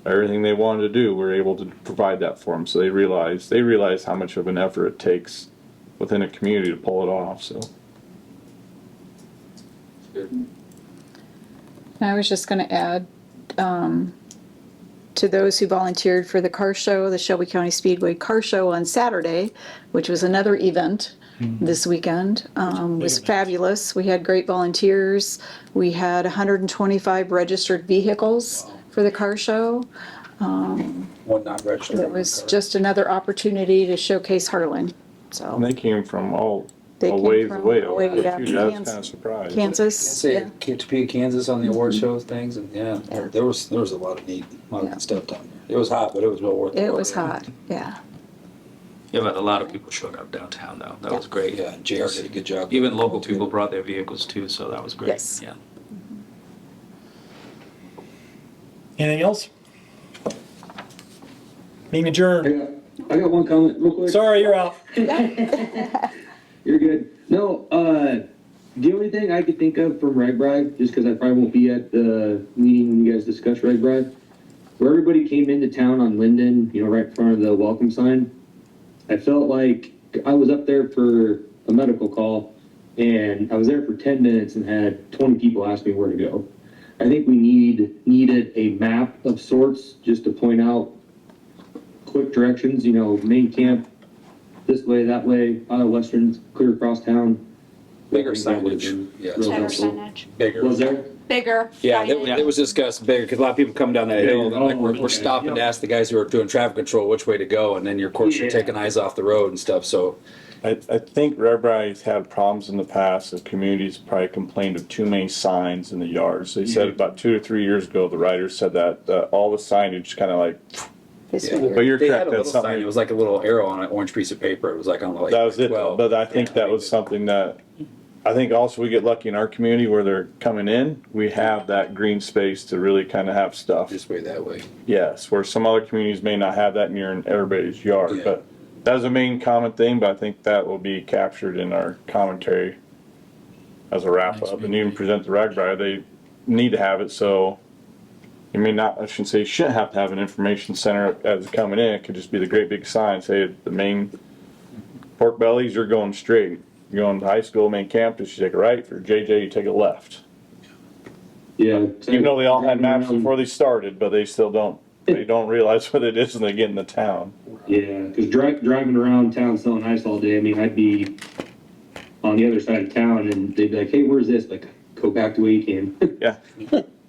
everything they wanted to do. We were able to provide that for them, so they realize how much of an effort it takes within a community to pull it off. So Good. I was just gonna add, to those who volunteered for the car show, the Shelby County Speedway Car Show on Saturday, which was another event this weekend. Was fabulous. We had great volunteers. We had 125 registered vehicles for the car show. One not registered. It was just another opportunity to showcase Harlan, so. And they came from all They a came ways from away. way Over up too. I was Kansas. kind of surprised. Kansas, Say yeah. Topeka, Kansas on the award show things, and yeah, there was a lot of Yeah. good stuff down there. It was hot, but it was well worth it. It was hot, yeah. Yeah, but a lot of people showed up downtown though. That was great. Yeah, JR did a good job. Even local people brought their vehicles too, so that was great. Yes. Yeah. Anything else? Meeting adjourned. I got one comment real quick. Sorry, you're out. You're good. No, the only thing I could think of from RagBride, just because I probably won't be at the meeting when you guys discuss RagBride, where everybody came into town on Linden, right in front of the welcome sign, I felt like I was up there for a medical call, and I was there for 10 minutes and had 20 people ask me where to go. I think we needed a map of sorts just to point out quick directions, main camp, this way, that way, Westerns, clear across town. Bigger signage, yeah. Real Better helpful. signage. Bigger. Was there? Bigger. Yeah, signage. it was discussed bigger, because a lot of people come down that hill, and they're like, we're okay. stopping to ask the guys who are doing traffic control which way to go, and then of course you're Yeah. taking eyes off the road and stuff, so. I think Redbride's had problems in the past. The communities probably complained of too many signs in the yards. They said about 2 or 3 years ago, the writers said that all the signage kind of like, but you're They had correct. a That's little sign, something. it was like a little arrow on an orange piece of paper, it was like on like That was it, 12. but I think that was something that, I think also we get lucky in our community where they're coming in, we have that green space to really kind of have stuff. This way, that way. Yes, where some other communities may not have that near in everybody's yard, Yeah. but that was a main common thing, but I think that will be captured in our commentary as a wrap up, and even present the RagBride, they need to have it, so you may not, I shouldn't say you shouldn't have to have an information center as coming in, it could just be the great big sign, say the main pork bellies, you're going straight. You're going to high school, main campus, you take a right, for JJ, you take a left. Yeah. Even though they all had maps before they started, but they still don't, they don't realize what it is when they get into town. Yeah, because driving around town selling ice all day, I mean, I'd be on the other side of town and they'd be like, hey, where's this? Like, go back the way you came. Yeah.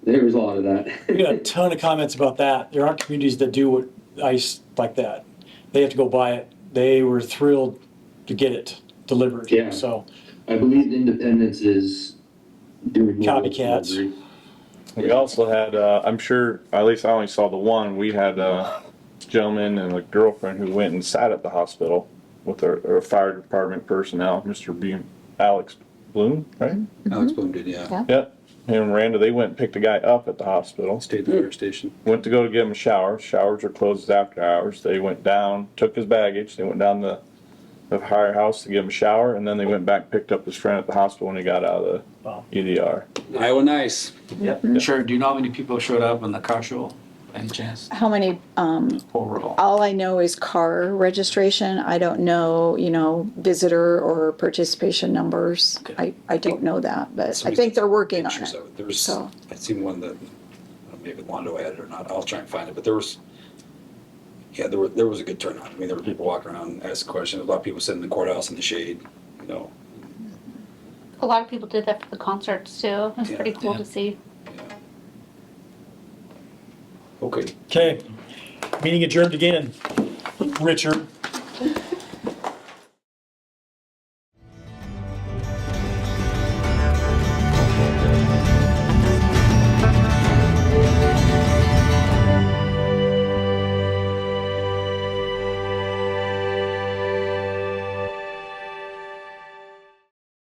There was a lot of that. We got a ton of comments about that. There aren't communities that do ice like that. They have to go buy it. They were thrilled to get it delivered. Yeah. So, I believe Independence is doing more Copycats. delivery. We also had, I'm sure, at least I only saw the one, we had a gentleman and a girlfriend who went and sat at the hospital with our fire department personnel, Mr. B. Alex Bloom, right? Alex Bloom did, yeah. Yep. Him and Miranda, they went and picked a guy up at the hospital. Stayed at the fire station. Went to go to give him a shower. Showers are closed after hours. They went down, took his baggage. They went down the firehouse to give him a shower, and then they went back, picked up his friend at the hospital when he got out of Wow. the EDR. Iowa nice. Yep. Sure. Do you know how many people showed up in the car show? Any chance? How many, Overall. all I know is car registration. I don't know, visitor or participation numbers. Okay. I don't know that, but I Somebody think they're working on Pictures it. of it. There was, So. I seen one that, maybe Londo had it or not, I'll try and find it, but there was, yeah, there was a good turnout. I mean, there were people walking around asking questions, a lot of people sitting in the courthouse in the shade, A lot of people did that for the concerts too. It was Yeah. pretty cool Yeah. to see. Okay. okay. Meeting adjourned again. Richard.